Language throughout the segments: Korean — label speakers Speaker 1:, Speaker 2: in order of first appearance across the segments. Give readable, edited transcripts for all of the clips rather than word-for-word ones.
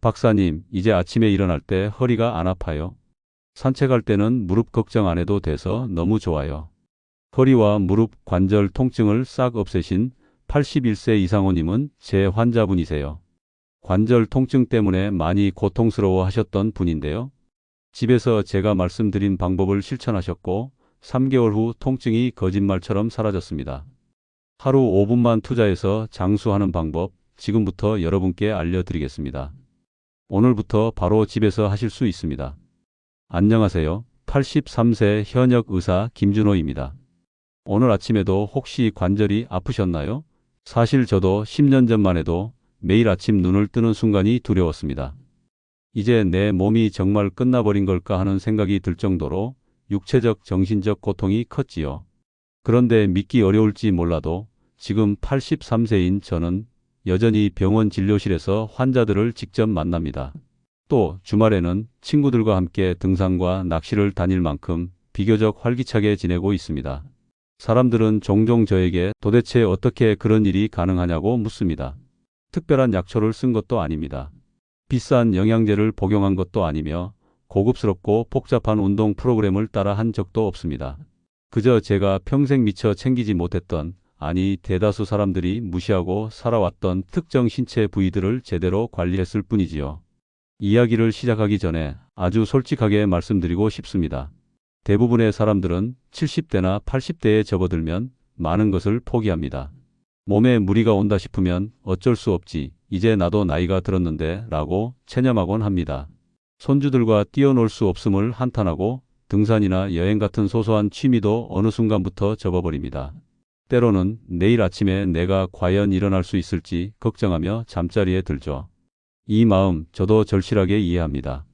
Speaker 1: 박사님, 이제 아침에 일어날 때 허리가 안 아파요. 산책할 때는 무릎 걱정 안 해도 돼서 너무 좋아요. 허리와 무릎 관절 통증을 싹 없애신 81세 이상호님은 제 환자분이세요. 관절 통증 때문에 많이 고통스러워 하셨던 분인데요. 집에서 제가 말씀드린 방법을 실천하셨고 3개월 후 통증이 거짓말처럼 사라졌습니다. 하루 5분만 투자해서 장수하는 방법 지금부터 여러분께 알려드리겠습니다. 오늘부터 바로 집에서 하실 수 있습니다. 안녕하세요. 83세 현역 의사 김준호입니다. 오늘 아침에도 혹시 관절이 아프셨나요? 사실 저도 10년 전만 해도 매일 아침 눈을 뜨는 순간이 두려웠습니다. 이제 내 몸이 정말 끝나버린 걸까 하는 생각이 들 정도로 육체적, 정신적 고통이 컸지요. 그런데 믿기 어려울지 몰라도 지금 83세인 저는 여전히 병원 진료실에서 환자들을 직접 만납니다. 또 주말에는 친구들과 함께 등산과 낚시를 다닐 만큼 비교적 활기차게 지내고 있습니다. 사람들은 종종 저에게 도대체 어떻게 그런 일이 가능하냐고 묻습니다. 특별한 약초를 쓴 것도 아닙니다. 비싼 영양제를 복용한 것도 아니며 고급스럽고 복잡한 운동 프로그램을 따라 한 적도 없습니다. 그저 제가 평생 미처 챙기지 못했던, 아니 대다수 사람들이 무시하고 살아왔던 특정 신체 부위들을 제대로 관리했을 뿐이지요. 이야기를 시작하기 전에 아주 솔직하게 말씀드리고 싶습니다. 대부분의 사람들은 70대나 80대에 접어들면 많은 것을 포기합니다. 몸에 무리가 온다 싶으면 어쩔 수 없지, 이제 나도 나이가 들었는데 라고 체념하곤 합니다. 손주들과 뛰어놀 수 없음을 한탄하고 등산이나 여행 같은 소소한 취미도 어느 순간부터 접어버립니다. 때로는 내일 아침에 내가 과연 일어날 수 있을지 걱정하며 잠자리에 들죠. 이 마음 저도 절실하게 이해합니다.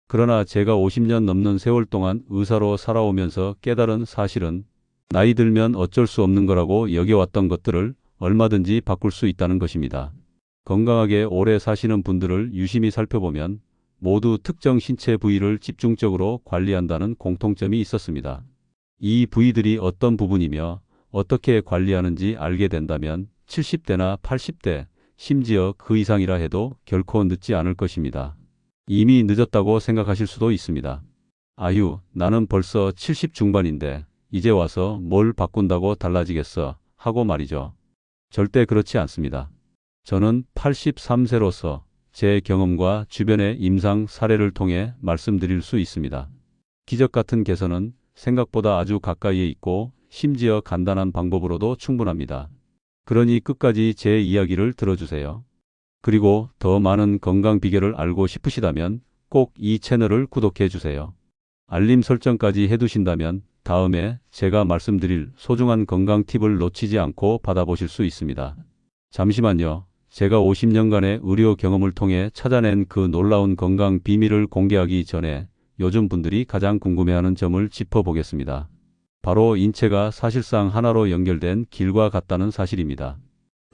Speaker 1: 그러나 제가 50년 넘는 세월 동안 의사로 살아오면서 깨달은 사실은 나이 들면 어쩔 수 없는 거라고 여겨왔던 것들을 얼마든지 바꿀 수 있다는 것입니다. 건강하게 오래 사시는 분들을 유심히 살펴보면 모두 특정 신체 부위를 집중적으로 관리한다는 공통점이 있었습니다. 이 부위들이 어떤 부분이며 어떻게 관리하는지 알게 된다면 70대나 80대, 심지어 그 이상이라 해도 결코 늦지 않을 것입니다. 이미 늦었다고 생각하실 수도 있습니다. 아유, 나는 벌써 70 중반인데 이제 와서 뭘 바꾼다고 달라지겠어 하고 말이죠. 절대 그렇지 않습니다. 저는 83세로서 제 경험과 주변의 임상 사례를 통해 말씀드릴 수 있습니다. 기적 같은 개선은 생각보다 아주 가까이에 있고 심지어 간단한 방법으로도 충분합니다. 그러니 끝까지 제 이야기를 들어주세요. 그리고 더 많은 건강 비결을 알고 싶으시다면 꼭 이 채널을 구독해 주세요. 알림 설정까지 해두신다면 다음에 제가 말씀드릴 소중한 건강 팁을 놓치지 않고 받아보실 수 있습니다. 잠시만요. 제가 50년간의 의료 경험을 통해 찾아낸 그 놀라운 건강 비밀을 공개하기 전에 요즘 분들이 가장 궁금해하는 점을 짚어보겠습니다. 바로 인체가 사실상 하나로 연결된 길과 같다는 사실입니다.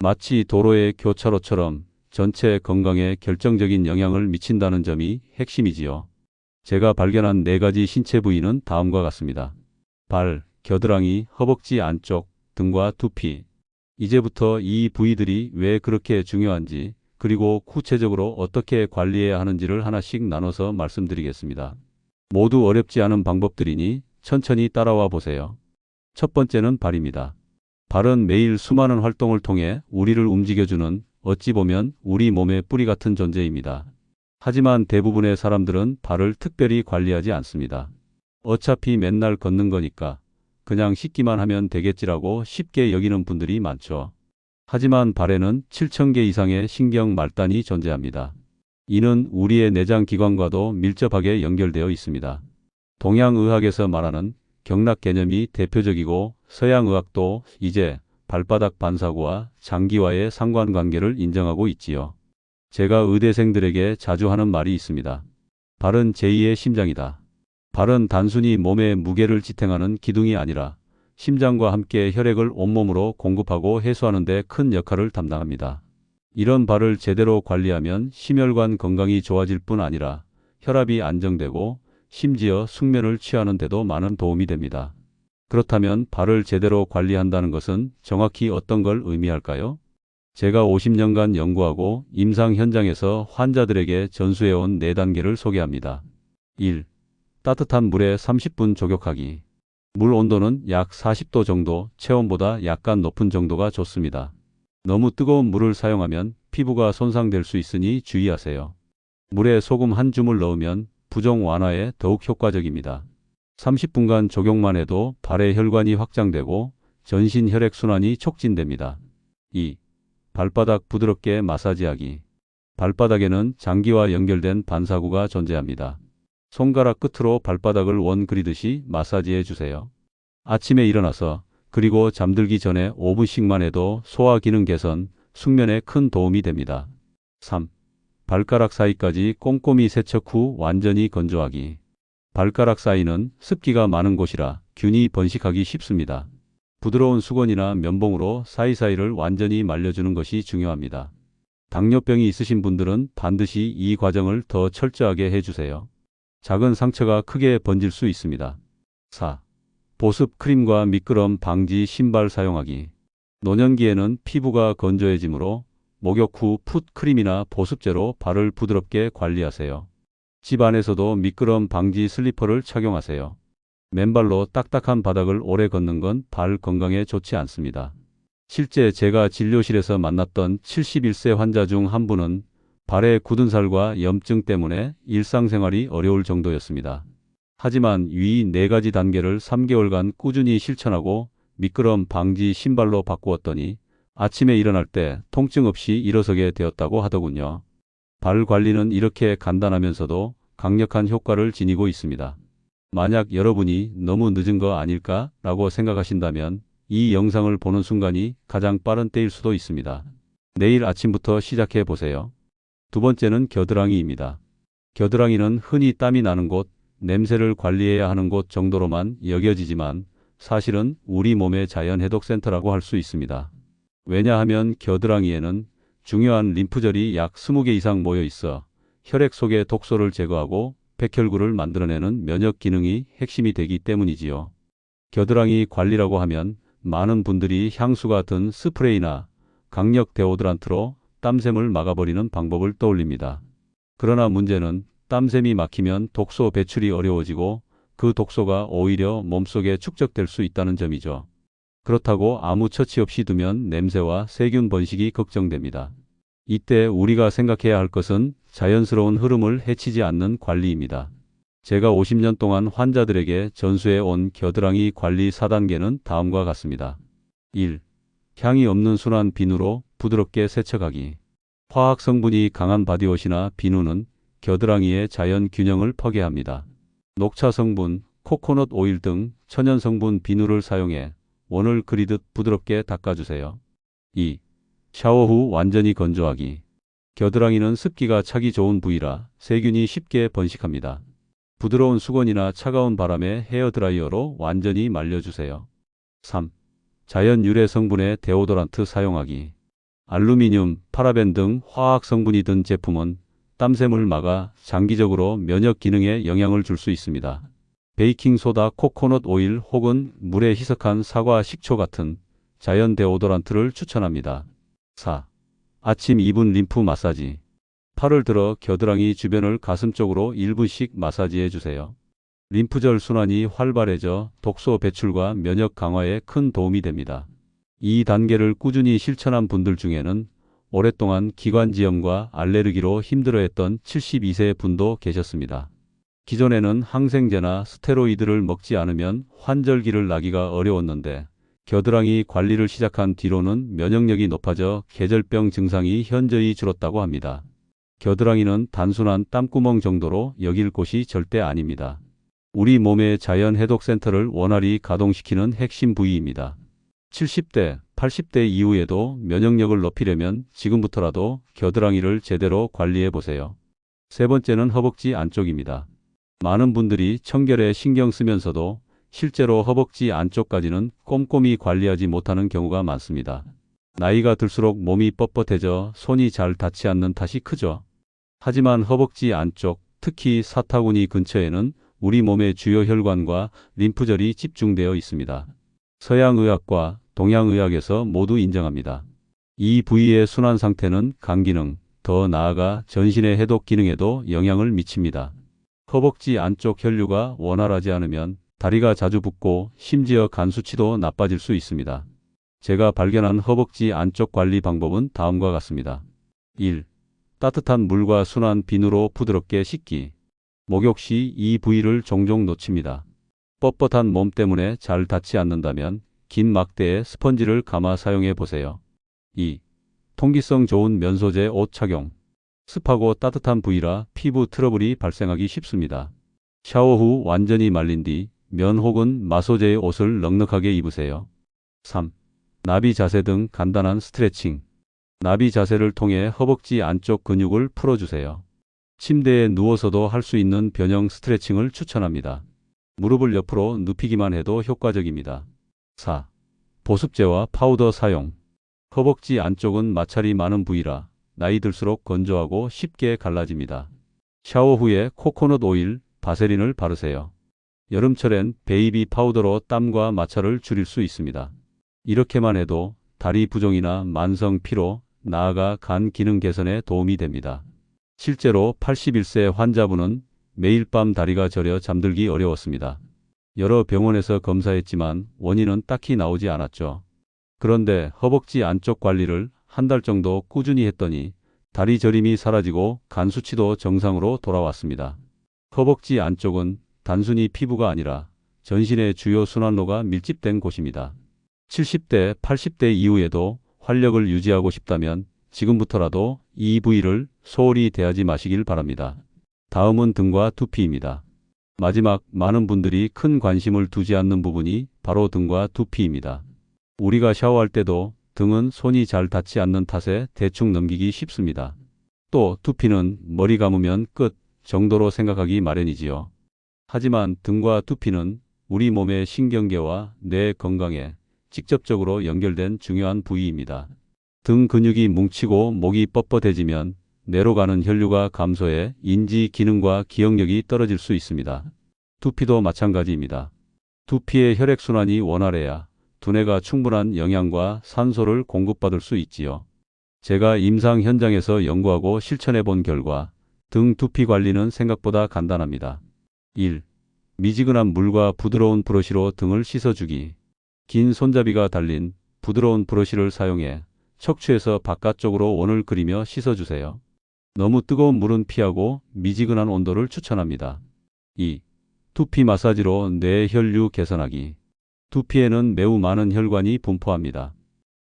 Speaker 1: 마치 도로의 교차로처럼 전체 건강에 결정적인 영향을 미친다는 점이 핵심이지요. 제가 발견한 4가지 신체 부위는 다음과 같습니다. 발, 겨드랑이, 허벅지 안쪽, 등과 두피. 이제부터 이 부위들이 왜 그렇게 중요한지, 그리고 구체적으로 어떻게 관리해야 하는지를 하나씩 나눠서 말씀드리겠습니다. 모두 어렵지 않은 방법들이니 천천히 따라와 보세요. 첫 번째는 발입니다. 발은 매일 수많은 활동을 통해 우리를 움직여주는, 어찌 보면 우리 몸의 뿌리 같은 존재입니다. 하지만 대부분의 사람들은 발을 특별히 관리하지 않습니다. 어차피 맨날 걷는 거니까 그냥 씻기만 하면 되겠지라고 쉽게 여기는 분들이 많죠. 하지만 발에는 7,000개 이상의 신경 말단이 존재합니다. 이는 우리의 내장 기관과도 밀접하게 연결되어 있습니다. 동양의학에서 말하는 경락 개념이 대표적이고 서양의학도 이제 발바닥 반사구와 장기와의 상관관계를 인정하고 있지요. 제가 의대생들에게 자주 하는 말이 있습니다. 발은 제2의 심장이다. 발은 단순히 몸의 무게를 지탱하는 기둥이 아니라 심장과 함께 혈액을 온몸으로 공급하고 해소하는 데 큰 역할을 담당합니다. 이런 발을 제대로 관리하면 심혈관 건강이 좋아질 뿐 아니라 혈압이 안정되고 심지어 숙면을 취하는 데도 많은 도움이 됩니다. 그렇다면 발을 제대로 관리한다는 것은 정확히 어떤 걸 의미할까요? 제가 50년간 연구하고 임상 현장에서 환자들에게 전수해온 4단계를 소개합니다. 1. 따뜻한 물에 30분 조격하기. 물 온도는 약 40도 정도, 체온보다 약간 높은 정도가 좋습니다. 너무 뜨거운 물을 사용하면 피부가 손상될 수 있으니 주의하세요. 물에 소금 한 줌을 넣으면 부종 완화에 더욱 효과적입니다. 30분간 조격만 해도 발의 혈관이 확장되고 전신 혈액순환이 촉진됩니다. 2. 발바닥 부드럽게 마사지하기. 발바닥에는 장기와 연결된 반사구가 존재합니다. 손가락 끝으로 발바닥을 원 그리듯이 마사지해 주세요. 아침에 일어나서 그리고 잠들기 전에 5분씩만 해도 소화 기능 개선, 숙면에 큰 도움이 됩니다. 3. 발가락 사이까지 꼼꼼히 세척 후 완전히 건조하기. 발가락 사이는 습기가 많은 곳이라 균이 번식하기 쉽습니다. 부드러운 수건이나 면봉으로 사이사이를 완전히 말려주는 것이 중요합니다. 당뇨병이 있으신 분들은 반드시 이 과정을 더 철저하게 해주세요. 작은 상처가 크게 번질 수 있습니다. 4. 보습 크림과 미끄럼 방지 신발 사용하기. 노년기에는 피부가 건조해지므로 목욕 후 풋 크림이나 보습제로 발을 부드럽게 관리하세요. 집 안에서도 미끄럼 방지 슬리퍼를 착용하세요. 맨발로 딱딱한 바닥을 오래 걷는 건 발 건강에 좋지 않습니다. 실제 제가 진료실에서 만났던 71세 환자 중 한 분은 발에 굳은 살과 염증 때문에 일상생활이 어려울 정도였습니다. 하지만 위 4가지 단계를 3개월간 꾸준히 실천하고 미끄럼 방지 신발로 바꾸었더니 아침에 일어날 때 통증 없이 일어서게 되었다고 하더군요. 발 관리는 이렇게 간단하면서도 강력한 효과를 지니고 있습니다. 만약 여러분이 너무 늦은 거 아닐까 라고 생각하신다면 이 영상을 보는 순간이 가장 빠른 때일 수도 있습니다. 내일 아침부터 시작해 보세요. 두 번째는 겨드랑이입니다. 겨드랑이는 흔히 땀이 나는 곳, 냄새를 관리해야 하는 곳 정도로만 여겨지지만 사실은 우리 몸의 자연 해독센터라고 할 수 있습니다. 왜냐하면 겨드랑이에는 중요한 림프절이 약 20개 이상 모여 있어 혈액 속의 독소를 제거하고 백혈구를 만들어내는 면역 기능이 핵심이 되기 때문이지요. 겨드랑이 관리라고 하면 많은 분들이 향수가 든 스프레이나 강력 데오드란트로 땀샘을 막아버리는 방법을 떠올립니다. 그러나 문제는 땀샘이 막히면 독소 배출이 어려워지고 그 독소가 오히려 몸속에 축적될 수 있다는 점이죠. 그렇다고 아무 처치 없이 두면 냄새와 세균 번식이 걱정됩니다. 이때 우리가 생각해야 할 것은 자연스러운 흐름을 해치지 않는 관리입니다. 제가 50년 동안 환자들에게 전수해 온 겨드랑이 관리 4단계는 다음과 같습니다. 1. 향이 없는 순한 비누로 부드럽게 세척하기. 화학 성분이 강한 바디워시나 비누는 겨드랑이의 자연 균형을 파괴합니다. 녹차 성분, 코코넛 오일 등 천연 성분 비누를 사용해 원을 그리듯 부드럽게 닦아주세요. 2. 샤워 후 완전히 건조하기. 겨드랑이는 습기가 차기 좋은 부위라 세균이 쉽게 번식합니다. 부드러운 수건이나 차가운 바람에 헤어드라이어로 완전히 말려주세요. 3. 자연 유래 성분의 데오도란트 사용하기. 알루미늄, 파라벤 등 화학 성분이 든 제품은 땀샘을 막아 장기적으로 면역 기능에 영향을 줄 수 있습니다. 베이킹소다, 코코넛 오일 혹은 물에 희석한 사과, 식초 같은 자연 데오도란트를 추천합니다. 4. 아침 2분 림프 마사지. 팔을 들어 겨드랑이 주변을 가슴 쪽으로 1분씩 마사지해 주세요. 림프절 순환이 활발해져 독소 배출과 면역 강화에 큰 도움이 됩니다. 이 단계를 꾸준히 실천한 분들 중에는 오랫동안 기관지염과 알레르기로 힘들어했던 72세 분도 계셨습니다. 기존에는 항생제나 스테로이드를 먹지 않으면 환절기를 나기가 어려웠는데 겨드랑이 관리를 시작한 뒤로는 면역력이 높아져 계절병 증상이 현저히 줄었다고 합니다. 겨드랑이는 단순한 땀구멍 정도로 여길 곳이 절대 아닙니다. 우리 몸의 자연 해독센터를 원활히 가동시키는 핵심 부위입니다. 70대, 80대 이후에도 면역력을 높이려면 지금부터라도 겨드랑이를 제대로 관리해 보세요. 세 번째는 허벅지 안쪽입니다. 많은 분들이 청결에 신경 쓰면서도 실제로 허벅지 안쪽까지는 꼼꼼히 관리하지 못하는 경우가 많습니다. 나이가 들수록 몸이 뻣뻣해져 손이 잘 닿지 않는 탓이 크죠. 하지만 허벅지 안쪽, 특히 사타구니 근처에는 우리 몸의 주요 혈관과 림프절이 집중되어 있습니다. 서양의학과 동양의학에서 모두 인정합니다. 이 부위의 순환 상태는 간 기능, 더 나아가 전신의 해독 기능에도 영향을 미칩니다. 허벅지 안쪽 혈류가 원활하지 않으면 다리가 자주 붓고 심지어 간 수치도 나빠질 수 있습니다. 제가 발견한 허벅지 안쪽 관리 방법은 다음과 같습니다. 1. 따뜻한 물과 순한 비누로 부드럽게 씻기. 목욕 시 이 부위를 종종 놓칩니다. 뻣뻣한 몸 때문에 잘 닿지 않는다면 긴 막대에 스펀지를 감아 사용해 보세요. 2. 통기성 좋은 면 소재 옷 착용. 습하고 따뜻한 부위라 피부 트러블이 발생하기 쉽습니다. 샤워 후 완전히 말린 뒤 면 혹은 마소재의 옷을 넉넉하게 입으세요. 3. 나비 자세 등 간단한 스트레칭. 나비 자세를 통해 허벅지 안쪽 근육을 풀어주세요. 침대에 누워서도 할 수 있는 변형 스트레칭을 추천합니다. 무릎을 옆으로 눕히기만 해도 효과적입니다. 4. 보습제와 파우더 사용. 허벅지 안쪽은 마찰이 많은 부위라 나이 들수록 건조하고 쉽게 갈라집니다. 샤워 후에 코코넛 오일, 바세린을 바르세요. 여름철엔 베이비 파우더로 땀과 마찰을 줄일 수 있습니다. 이렇게만 해도 다리 부종이나 만성 피로, 나아가 간 기능 개선에 도움이 됩니다. 실제로 81세 환자분은 매일 밤 다리가 저려 잠들기 어려웠습니다. 여러 병원에서 검사했지만 원인은 딱히 나오지 않았죠. 그런데 허벅지 안쪽 관리를 한 달 정도 꾸준히 했더니 다리 저림이 사라지고 간 수치도 정상으로 돌아왔습니다. 허벅지 안쪽은 단순히 피부가 아니라 전신의 주요 순환로가 밀집된 곳입니다. 70대, 80대 이후에도 활력을 유지하고 싶다면 지금부터라도 이 부위를 소홀히 대하지 마시길 바랍니다. 다음은 등과 두피입니다. 마지막, 많은 분들이 큰 관심을 두지 않는 부분이 바로 등과 두피입니다. 우리가 샤워할 때도 등은 손이 잘 닿지 않는 탓에 대충 넘기기 쉽습니다. 또 두피는 머리 감으면 끝 정도로 생각하기 마련이지요. 하지만 등과 두피는 우리 몸의 신경계와 뇌 건강에 직접적으로 연결된 중요한 부위입니다. 등 근육이 뭉치고 목이 뻣뻣해지면 뇌로 가는 혈류가 감소해 인지 기능과 기억력이 떨어질 수 있습니다. 두피도 마찬가지입니다. 두피의 혈액순환이 원활해야 두뇌가 충분한 영양과 산소를 공급받을 수 있지요. 제가 임상 현장에서 연구하고 실천해 본 결과 등 두피 관리는 생각보다 간단합니다. 1. 미지근한 물과 부드러운 브러쉬로 등을 씻어주기. 긴 손잡이가 달린 부드러운 브러쉬를 사용해 척추에서 바깥쪽으로 원을 그리며 씻어주세요. 너무 뜨거운 물은 피하고 미지근한 온도를 추천합니다. 2. 두피 마사지로 뇌 혈류 개선하기. 두피에는 매우 많은 혈관이 분포합니다.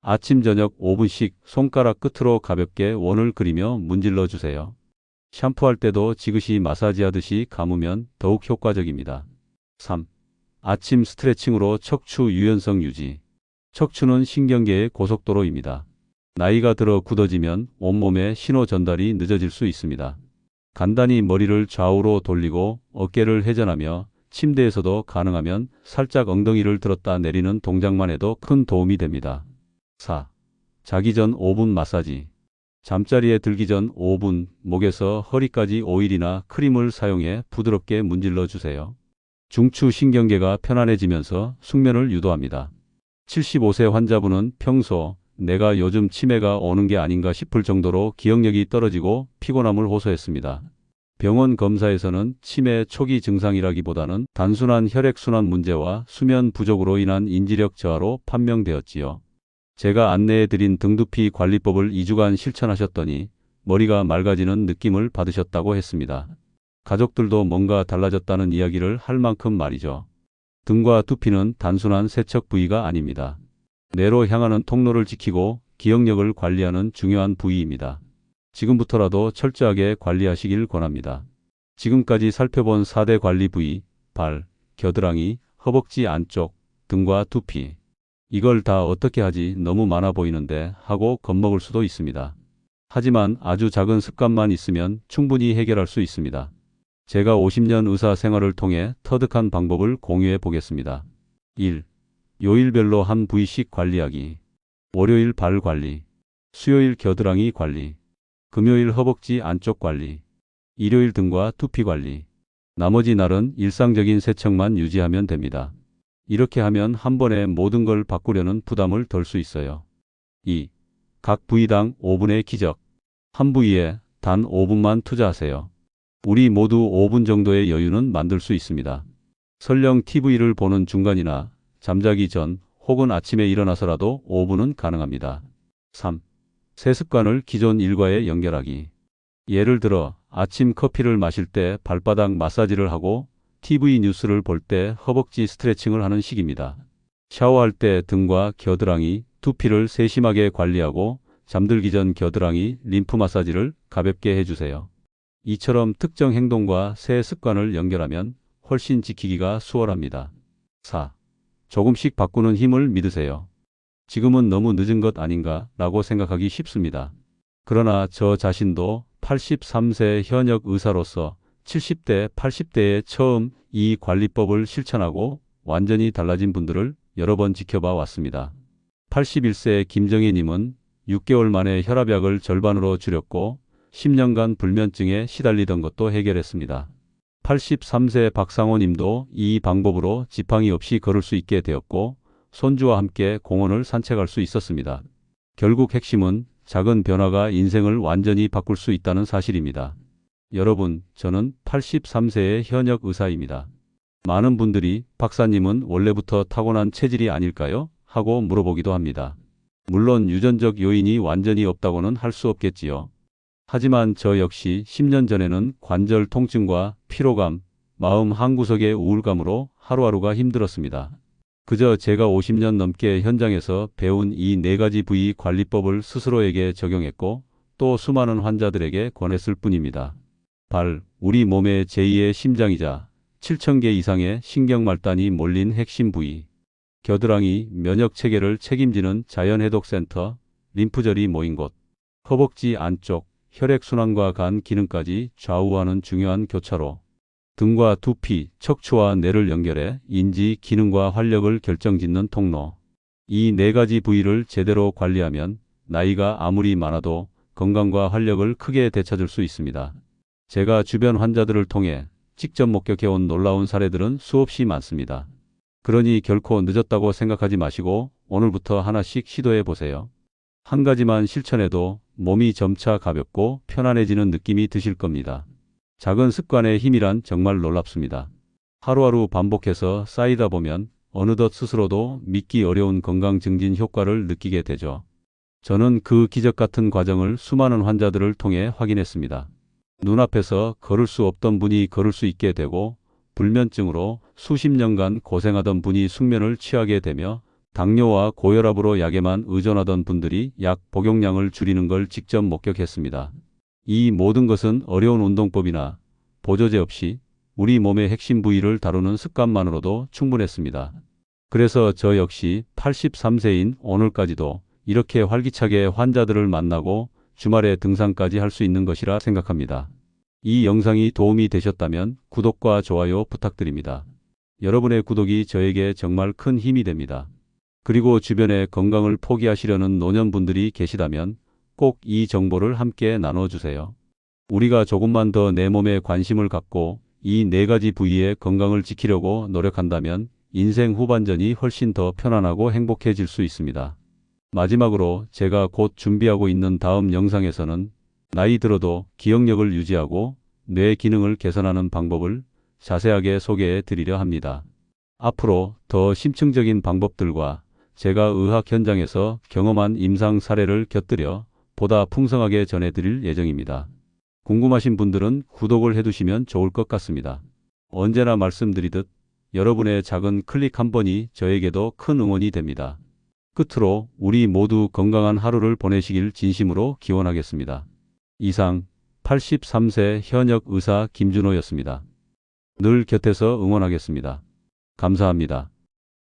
Speaker 1: 아침 저녁 5분씩 손가락 끝으로 가볍게 원을 그리며 문질러 주세요. 샴푸할 때도 지그시 마사지하듯이 감으면 더욱 효과적입니다. 3. 아침 스트레칭으로 척추 유연성 유지. 척추는 신경계의 고속도로입니다. 나이가 들어 굳어지면 온몸에 신호 전달이 늦어질 수 있습니다. 간단히 머리를 좌우로 돌리고 어깨를 회전하며 침대에서도 가능하면 살짝 엉덩이를 들었다 내리는 동작만 해도 큰 도움이 됩니다. 4. 자기 전 5분 마사지. 잠자리에 들기 전 5분 목에서 허리까지 오일이나 크림을 사용해 부드럽게 문질러 주세요. 중추 신경계가 편안해지면서 숙면을 유도합니다. 75세 환자분은 평소 내가 요즘 치매가 오는 게 아닌가 싶을 정도로 기억력이 떨어지고 피곤함을 호소했습니다. 병원 검사에서는 치매 초기 증상이라기보다는 단순한 혈액순환 문제와 수면 부족으로 인한 인지력 저하로 판명되었지요. 제가 안내해드린 등두피 관리법을 2주간 실천하셨더니 머리가 맑아지는 느낌을 받으셨다고 했습니다. 가족들도 뭔가 달라졌다는 이야기를 할 만큼 말이죠. 등과 두피는 단순한 세척 부위가 아닙니다. 뇌로 향하는 통로를 지키고 기억력을 관리하는 중요한 부위입니다. 지금부터라도 철저하게 관리하시길 권합니다. 지금까지 살펴본 4대 관리 부위, 발, 겨드랑이, 허벅지 안쪽, 등과 두피. 이걸 다 어떻게 하지 너무 많아 보이는데 하고 겁먹을 수도 있습니다. 하지만 아주 작은 습관만 있으면 충분히 해결할 수 있습니다. 제가 50년 의사 생활을 통해 터득한 방법을 공유해 보겠습니다. 1. 요일별로 한 부위씩 관리하기. 월요일 발 관리, 수요일 겨드랑이 관리, 금요일 허벅지 안쪽 관리, 일요일 등과 두피 관리. 나머지 날은 일상적인 세척만 유지하면 됩니다. 이렇게 하면 한 번에 모든 걸 바꾸려는 부담을 덜 수 있어요. 2. 각 부위당 5분의 기적. 한 부위에 단 5분만 투자하세요. 우리 모두 5분 정도의 여유는 만들 수 있습니다. 설령 TV를 보는 중간이나 잠자기 전 혹은 아침에 일어나서라도 5분은 가능합니다. 3. 새 습관을 기존 일과에 연결하기. 예를 들어 아침 커피를 마실 때 발바닥 마사지를 하고 TV 뉴스를 볼 때 허벅지 스트레칭을 하는 식입니다. 샤워할 때 등과 겨드랑이, 두피를 세심하게 관리하고 잠들기 전 겨드랑이, 림프 마사지를 가볍게 해주세요. 이처럼 특정 행동과 새 습관을 연결하면 훨씬 지키기가 수월합니다. 4. 조금씩 바꾸는 힘을 믿으세요. 지금은 너무 늦은 것 아닌가 라고 생각하기 쉽습니다. 그러나 저 자신도 83세 현역 의사로서 70대, 80대에 처음 이 관리법을 실천하고 완전히 달라진 분들을 여러 번 지켜봐 왔습니다. 81세 김정혜님은 6개월 만에 혈압약을 절반으로 줄였고 10년간 불면증에 시달리던 것도 해결했습니다. 83세 박상호님도 이 방법으로 지팡이 없이 걸을 수 있게 되었고 손주와 함께 공원을 산책할 수 있었습니다. 결국 핵심은 작은 변화가 인생을 완전히 바꿀 수 있다는 사실입니다. 여러분, 저는 83세의 현역 의사입니다. 많은 분들이 박사님은 원래부터 타고난 체질이 아닐까요? 하고 물어보기도 합니다. 물론 유전적 요인이 완전히 없다고는 할 수 없겠지요. 하지만 저 역시 10년 전에는 관절 통증과 피로감, 마음 한구석의 우울감으로 하루하루가 힘들었습니다. 그저 제가 50년 넘게 현장에서 배운 이 4가지 부위 관리법을 스스로에게 적용했고 또 수많은 환자들에게 권했을 뿐입니다. 발, 우리 몸의 제2의 심장이자 7,000개 이상의 신경말단이 몰린 핵심 부위. 겨드랑이, 면역체계를 책임지는 자연해독센터, 림프절이 모인 곳. 허벅지 안쪽, 혈액순환과 간 기능까지 좌우하는 중요한 교차로. 등과 두피, 척추와 뇌를 연결해 인지, 기능과 활력을 결정짓는 통로. 이 4가지 부위를 제대로 관리하면 나이가 아무리 많아도 건강과 활력을 크게 되찾을 수 있습니다. 제가 주변 환자들을 통해 직접 목격해온 놀라운 사례들은 수없이 많습니다. 그러니 결코 늦었다고 생각하지 마시고 오늘부터 하나씩 시도해 보세요. 한 가지만 실천해도 몸이 점차 가볍고 편안해지는 느낌이 드실 겁니다. 작은 습관의 힘이란 정말 놀랍습니다. 하루하루 반복해서 쌓이다 보면 어느덧 스스로도 믿기 어려운 건강 증진 효과를 느끼게 되죠. 저는 그 기적 같은 과정을 수많은 환자들을 통해 확인했습니다. 눈앞에서 걸을 수 없던 분이 걸을 수 있게 되고 불면증으로 수십 년간 고생하던 분이 숙면을 취하게 되며 당뇨와 고혈압으로 약에만 의존하던 분들이 약 복용량을 줄이는 걸 직접 목격했습니다. 이 모든 것은 어려운 운동법이나 보조제 없이 우리 몸의 핵심 부위를 다루는 습관만으로도 충분했습니다. 그래서 저 역시 83세인 오늘까지도 이렇게 활기차게 환자들을 만나고 주말에 등산까지 할 수 있는 것이라 생각합니다. 이 영상이 도움이 되셨다면 구독과 좋아요 부탁드립니다. 여러분의 구독이 저에게 정말 큰 힘이 됩니다. 그리고 주변에 건강을 포기하시려는 노년분들이 계시다면 꼭 이 정보를 함께 나눠주세요. 우리가 조금만 더 내 몸에 관심을 갖고 이 4가지 부위의 건강을 지키려고 노력한다면 인생 후반전이 훨씬 더 편안하고 행복해질 수 있습니다. 마지막으로 제가 곧 준비하고 있는 다음 영상에서는 나이 들어도 기억력을 유지하고 뇌 기능을 개선하는 방법을 자세하게 소개해 드리려 합니다. 앞으로 더 심층적인 방법들과 제가 의학 현장에서 경험한 임상 사례를 곁들여 보다 풍성하게 전해드릴 예정입니다. 궁금하신 분들은 구독을 해두시면 좋을 것 같습니다. 언제나 말씀드리듯 여러분의 작은 클릭 한 번이 저에게도 큰 응원이 됩니다. 끝으로 우리 모두 건강한 하루를 보내시길 진심으로 기원하겠습니다. 이상 83세 현역 의사 김준호였습니다. 늘 곁에서 응원하겠습니다. 감사합니다.